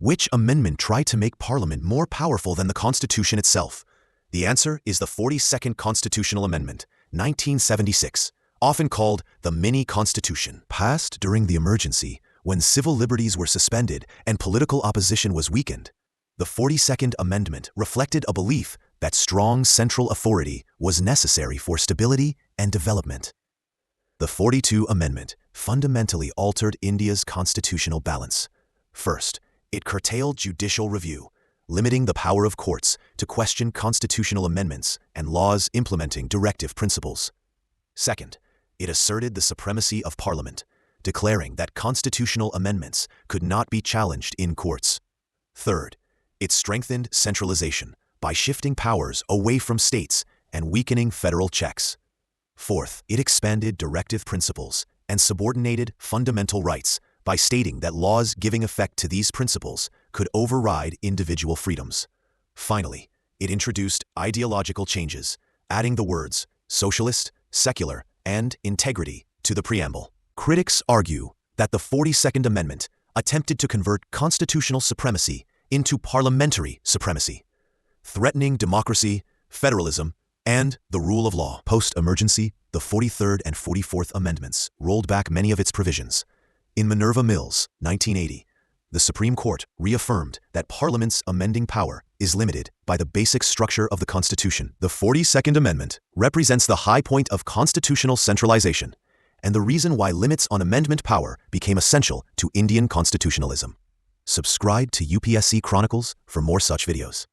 Which amendment tried to make Parliament more powerful than the Constitution itself? The answer is the 42nd Constitutional Amendment, 1976, often called the Mini-Constitution. Passed during the emergency, when civil liberties were suspended and political opposition was weakened. The 42nd Amendment reflected a belief that strong central authority was necessary for stability and development. The 42 Amendment fundamentally altered India's constitutional balance. First, it curtailed judicial review, limiting the power of courts to question constitutional amendments and laws implementing directive principles. Second, it asserted the supremacy of Parliament, declaring that constitutional amendments could not be challenged in courts. Third, it strengthened centralization by shifting powers away from states and weakening federal checks. Fourth, it expanded directive principles and subordinated fundamental rights by stating that laws giving effect to these principles could override individual freedoms. Finally, it introduced ideological changes, adding the words socialist, secular, and integrity to the preamble. Critics argue that the 42nd Amendment attempted to convert constitutional supremacy into parliamentary supremacy, threatening democracy, federalism, and the rule of law. Post-emergency, the 43rd and 44th Amendments rolled back many of its provisions. In Minerva Mills, 1980, the Supreme Court reaffirmed that Parliament's amending power is limited by the basic structure of the Constitution. The 42nd Amendment represents the high point of constitutional centralization and the reason why limits on amendment power became essential to Indian constitutionalism. Subscribe to UPSC Chronicles for more such videos.